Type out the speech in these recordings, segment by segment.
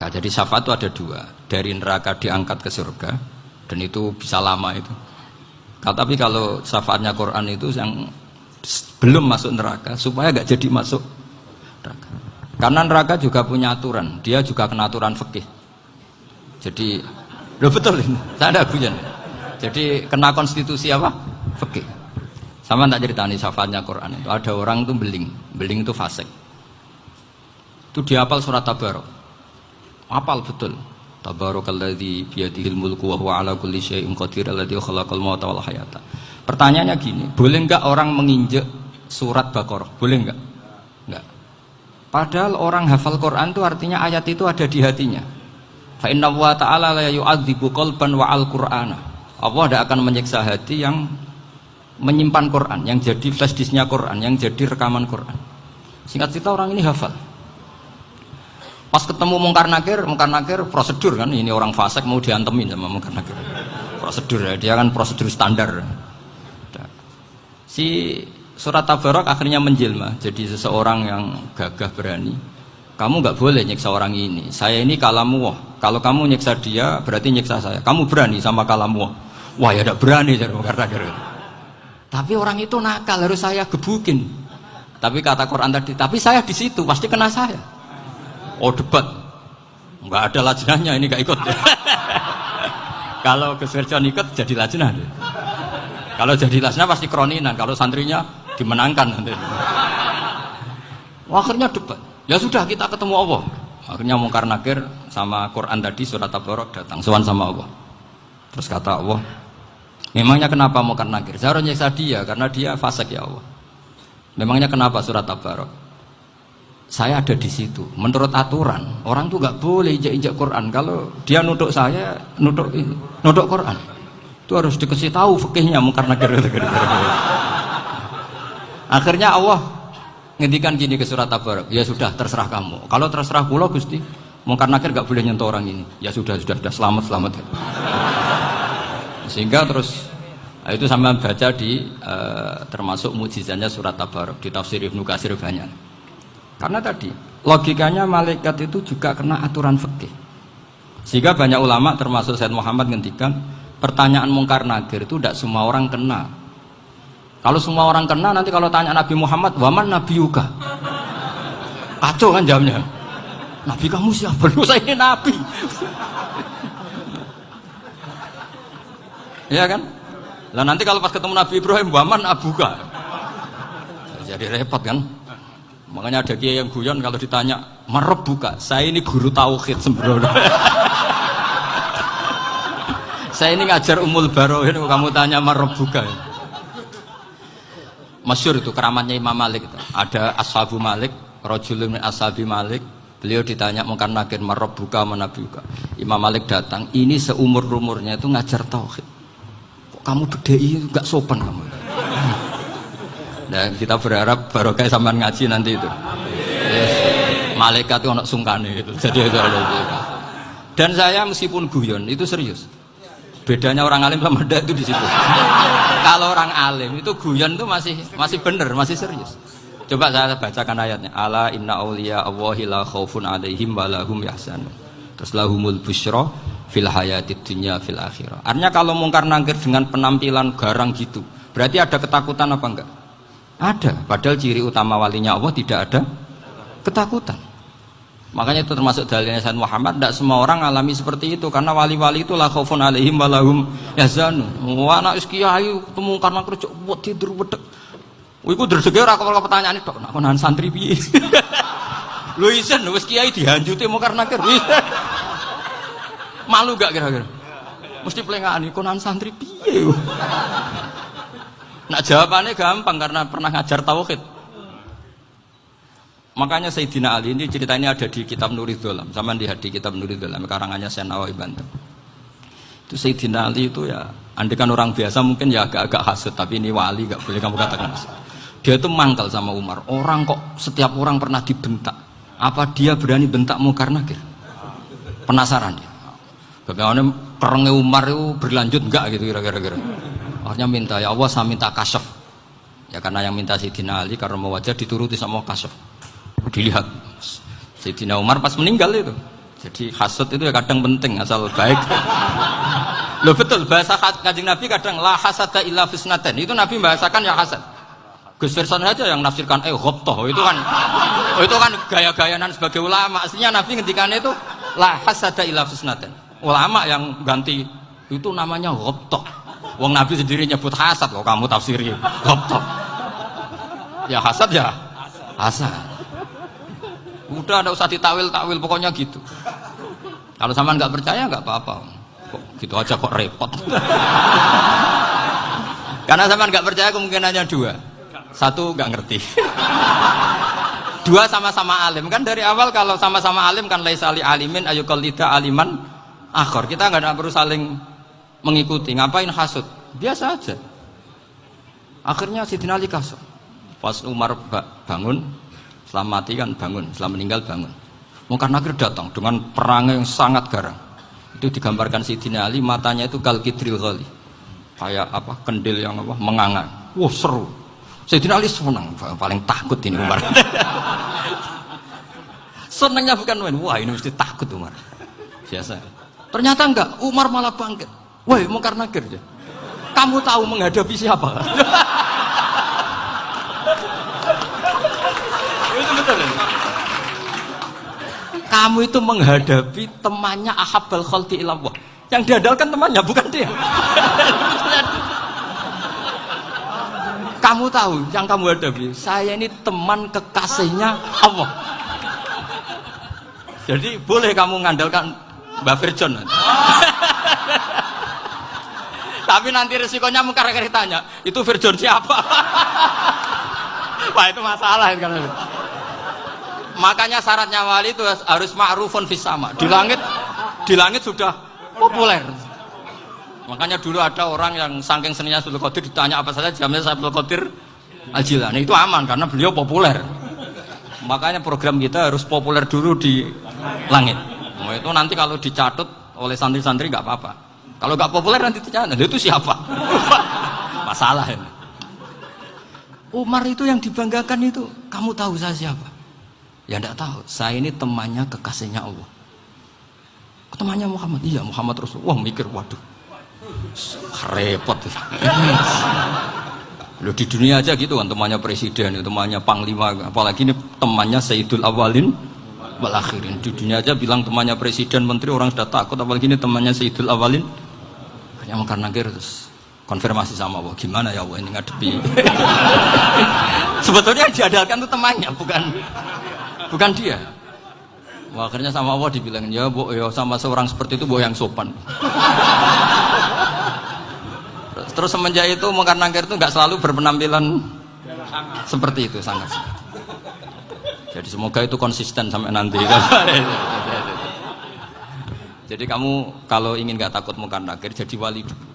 Jadi syafaat itu ada dua, dari neraka diangkat ke surga, dan itu bisa lama itu. Tapi kalau syafaatnya Quran itu yang belum masuk neraka, supaya gak jadi masuk neraka. Karena neraka juga punya aturan, dia juga kena aturan fikih. Jadi, loh betul ini, saya ada guyon. Jadi kena konstitusi apa? Fikih. Sama tak ceritani syafaatnya Quran itu, ada orang itu beling itu fasik. Itu dia hafal surat Tabarok. Hafal betul. Tabarakalladzi biyadihil mulku wa huwa ala kulli syai'in qadir alladzi khalaqal mauta wal hayata. Pertanyaannya gini, boleh enggak orang menginjek surat Baqarah? Boleh enggak? Enggak. Padahal orang hafal Quran itu artinya ayat itu ada di hatinya. Fa inna wa ta'ala la yu'adzibu qalban wa al-Qur'ana. Allah tidak akan menyiksa hati yang menyimpan Quran, yang jadi flash disknya Quran, yang jadi rekaman Quran. Singkat cerita orang ini hafal. Pas ketemu Mungkar Nakir prosedur kan, ini orang fasik mau diantemin sama Mungkar Nakir. Prosedur ya, dia kan prosedur standar. Si surat Tabarok akhirnya menjelma jadi seseorang yang gagah berani. Kamu nggak boleh nyiksa orang ini. Saya ini kalamuwah. Kalau kamu nyiksa dia berarti nyiksa saya. Kamu berani sama kalamuwah. Wah ya tidak berani jadi Mungkar Nakir. Tapi orang itu nakal, harus saya gebukin. Tapi kata Quran tadi, tapi saya di situ pasti kena saya. Oh debat, nggak ada lajnahnya, ini nggak ikut. Kalau Gus Wirjon ikut jadi lajnah. Kalau jadi lajnah pasti kroninan, kalau santrinya dimenangkan nanti. Akhirnya debat. Ya sudah kita ketemu Allah. Akhirnya Mungkar Nakir sama Quran tadi surat Tabarok datang, sowan sama Allah. Terus kata Allah, memangnya kenapa Mungkar Nakir? Saya harus nyiksa dia karena dia fasik ya Allah. Memangnya kenapa surat Tabarok? Saya ada di situ. Menurut aturan, orang tuh nggak boleh injak-injak Quran. Kalau dia nutuk saya, nutuk Quran, itu harus dikasih tahu fikihnya. Mungkar Nakir. Akhirnya Allah ngendikan gini ke surat Tabarok. Ya sudah, terserah kamu. Kalau terserah pulau Gusti, Mungkar Nakir nggak boleh nyentuh orang ini. Ya sudah, selamat. Sehingga terus itu sama baca di termasuk mukjizatnya surat Tabarok di tafsir Ibnu Katsir banyak. Karena tadi logikanya malaikat itu juga kena aturan fikih. Sehingga banyak ulama termasuk Said Muhammad ngendikan pertanyaan Mungkar Nakir itu tidak semua orang kena. Kalau semua orang kena, nanti kalau tanya Nabi Muhammad, waman nabiyuka? Kacau kan jamnya. Nabi kamu siapa? Lu saya ini nabi. Iya kan? Lah nanti kalau pas ketemu Nabi Ibrahim, waman abuka? Jadi repot kan? Makanya ada kiai yang guyon kalau ditanya merebuka, saya ini guru tauhid sembrono. Saya ini ngajar Ummul Barohin, kamu tanya merebuka. Masyhur itu keramatnya Imam Malik itu. Ada Ashabu Malik, rajulun min ashabi Malik. Beliau ditanya Mungkar Nakir merebuka menabiuka. Imam Malik datang, ini seumur-umurnya itu ngajar tauhid. Kok kamu bedai enggak sopan kamu? Dan kita berharap barokah sampean ngaji nanti itu. Yes. Malaikat itu anak sungkane gitu. Jadi itu ada itu. Dan saya meskipun guyon itu serius. Bedanya orang alim sama ndak itu di situ. Kalau orang alim itu guyon itu masih bener, masih serius. Coba saya bacakan ayatnya. Ala inna auliya Allahi la khaufun alaihim wa lahum yahzanun. Terus lahumul busyra fil hayatid dunya fil akhirah. Artinya kalau Mungkar Nakir dengan penampilan garang gitu, berarti ada ketakutan apa enggak? Ada, padahal ciri utama walinya Allah tidak ada ketakutan. Makanya itu termasuk dalilnya Sayyid Muhammad, tidak semua orang alami seperti itu, karena wali-wali itu la khaufun alaihim wa lahum yahzanun. Wah anak kiai ketemu karena kerja buat tidur wedek. Iku dredege ora kok pertanyaan itu, nak konan santri piye? Lho isen wis kiai dihanjuti Mungkar Nakir. Malu gak kira-kira? Mesti pelengahan konan santri piye? Nah jawabannya gampang karena pernah ngajar tauhid. Makanya Sayyidina Ali ini cerita ini ada di kitab Nurul Dholam, sama di kitab Nurul Dholam karangannya Syekh Nawawi Banten. Itu Sayyidina Ali itu ya, andikan orang biasa mungkin ya agak-agak hasut, tapi ini wali gak boleh kamu katakan hasut. Dia itu mangkal sama Umar. Orang kok setiap orang pernah dibentak, apa dia berani bentak Mungkar Nakir? Penasaran dia. Bagaimana perangnya Umar itu berlanjut enggak gitu kira-kira. Akhirnya minta, ya Allah saya minta kasyaf. Ya karena yang minta Sayyidina Ali karena mau wajah dituruti sama kasyaf. Dilihat Sayyidina Umar pas meninggal itu, Jadi hasud itu ya kadang penting asal baik. Loh betul, bahasa Kanjeng Nabi kadang la hasada illa fisnaten. Itu Nabi bahasakan ya hasad. Gus Firson aja yang nafsirkan ghobtoh itu kan gaya-gayanan sebagai ulama. Aslinya Nabi ngendikannya itu la hasada illa fisnaten. Ulama yang ganti itu namanya ghobtoh. Wong Nabi sendiri nyebut hasad loh, kamu tafsiri ghobtoh. Ya hasad ya hasad. Udah ada usah ditawil-tawil pokoknya gitu. Kalau sampean nggak percaya nggak apa-apa. Kok gitu aja kok repot. Karena sampean nggak percaya kemungkinannya dua. Satu nggak ngerti. Dua sama-sama alim kan dari awal kalau sama-sama alim kan laisa li alimin ayuqallida aliman akhor. Kita nggak perlu saling mengikuti. Ngapain hasud? Biasa aja. Akhirnya Sidina Ali kasut. Pas Umar bangun setelah mati kan bangun, setelah meninggal bangun. Mungkar Nakir datang dengan perang yang sangat garang. Itu digambarkan Sayyidina Ali, matanya itu kal kidril ghali. Kayak apa? Kendil yang apa? Menganga. Wah, seru. Sayyidina Ali senang, paling takut ini Umar. Senangnya bukan main. Wah, ini mesti takut Umar. Biasa. Ternyata enggak, Umar malah bangkit. Woi, Mungkar Nakir deh. Kamu tahu menghadapi siapa? Kamu itu menghadapi temannya ahabbal khalqi ilallah. Yang diandalkan temannya bukan dia. Kamu tahu yang kamu hadapi, saya ini teman kekasihnya Allah. Jadi boleh kamu mengandalkan Mbak Virjon. Tapi nanti resikonya Mungkar Nakir tanya, itu Virjon siapa? Wah, itu masalah kan. Makanya syaratnya wali itu harus ma'rufun fis sama. Di langit sudah populer. Makanya dulu ada orang yang saking seninya Abdul Qadir ditanya apa saja jamnya Abdul Qadir Al-Jilani, itu aman karena beliau populer. Makanya program kita harus populer dulu di langit. Nah, itu nanti kalau dicatut oleh santri-santri nggak apa-apa. Kalau nggak populer nanti dicatat, itu siapa? Masalah ini. Umar itu yang dibanggakan itu, kamu tahu saya siapa? Ya enggak tahu, saya ini temannya kekasihnya Allah. Temannya Muhammad, iya Muhammad Rasulullah. Wah mikir, waduh, repot. Loh di dunia aja gitu kan, temannya presiden, temannya panglima, apalagi ini temannya Sayyidul Awalin wal Akhirin. Di dunia aja bilang temannya presiden, menteri, orang sudah takut, apalagi ini temannya Sayyidul Awalin. Hanya Mungkar Nakir terus konfirmasi sama Allah, gimana ya Allah ini ngadepi. Sebetulnya yang diandalkan itu temannya, bukan dia. Wah, akhirnya sama Allah dibilang, ya bu, ya sama seorang seperti itu bu yang sopan. Terus semenjak itu Mungkar Nakir itu nggak selalu berpenampilan seperti itu, sangat. Jadi semoga itu konsisten sampai nanti. Jadi kamu kalau ingin nggak takut Mungkar Nakir, jadi wali dulu.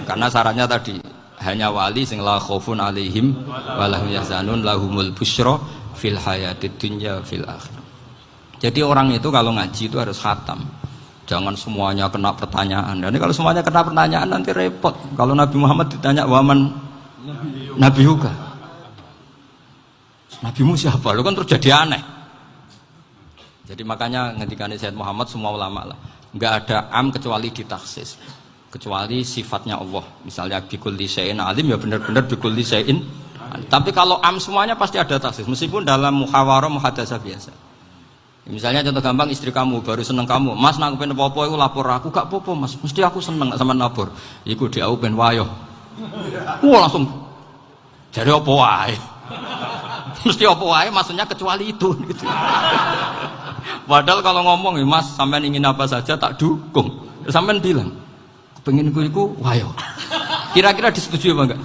Karena syaratnya tadi hanya wali sing la khaufun alaihim wa lahum yahzanun lahumul busyra fil hayatid dunya fil akhirah. Jadi orang itu kalau ngaji itu harus khatam. Jangan semuanya kena pertanyaan. Dan kalau semuanya kena pertanyaan nanti repot. Kalau Nabi Muhammad ditanya waman Nabi juga. Nabimu siapa? Lu kan terus jadi aneh. Jadi makanya ngendikane Sayyid Muhammad semua ulama lah, enggak ada am kecuali ditaksis. Kecuali sifatnya Allah. Misalnya bikulli syai'in alim ya benar-benar bikulli syai'in. Tapi kalau am semuanya pasti ada taksis. Meskipun dalam muhawarah muhadasah biasa. Misalnya contoh gampang, istri kamu baru seneng kamu, mas nak pengen apa-apa itu lapor aku, gak apa-apa mas, mesti aku seneng sama lapor. Iku dia aku pengen wayo. Wah langsung jadi apa wae. Mesti apa wae maksudnya kecuali itu gitu. Padahal kalau ngomong mas sampean ingin apa saja tak dukung. Sampean bilang pengen iku wayo. Kira-kira disetujui apa enggak?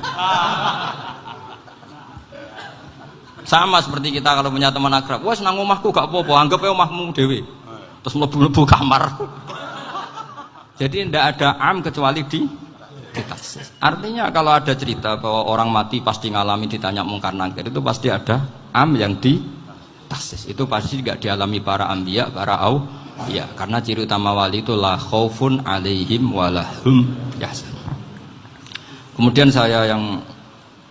Sama seperti kita kalau punya teman akrab, wah senang omahku gak apa-apa, anggap ya omahmu dewi, terus mlebu-mlebu kamar. Jadi tidak ada am kecuali di taksis. Artinya kalau ada cerita bahwa orang mati pasti ngalami ditanya Mungkar Nakir, itu pasti ada am yang di taksis. Itu pasti tidak dialami para ambiya, para auliya. Karena ciri utama wali itu la khaufun alaihim walahum yahzanun. Kemudian saya yang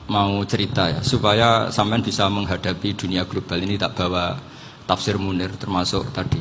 mau cerita ya, supaya sampean bisa menghadapi dunia global ini, tak bawa tafsir Munir termasuk tadi.